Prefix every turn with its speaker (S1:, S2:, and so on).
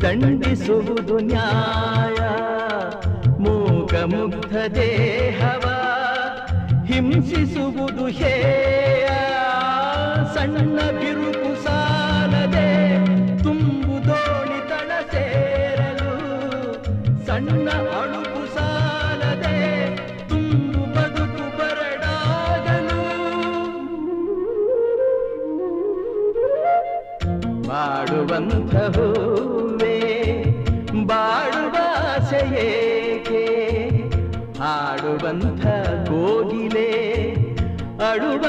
S1: ದಂಡಿಸುವುದು ನ್ಯಾಯ. ಮೂಕ ಮುಗ್ಧ ದೇಹವ ಹಿಂಸಿಸುವುದು ಹೇಯ. ಸಣ್ಣ ಬಿರುಕು ಸಾಲದೆ ತುಂಬು ದೋಣಿ ತಳ ಸೇರಲು. ಸಣ್ಣ ಅಳುಕು ಸಾಲದೆ ತುಂಬು ಬದುಕು ಬರಡಾಗಲು. ಬಾಡುವಂಥ ಹೂವೇ ಬಾಡುವ ಆಸೆಯೇಕೆ. ಹಾಡುವಂಥ ಕೋಗಿಲೆ ಅಳುವ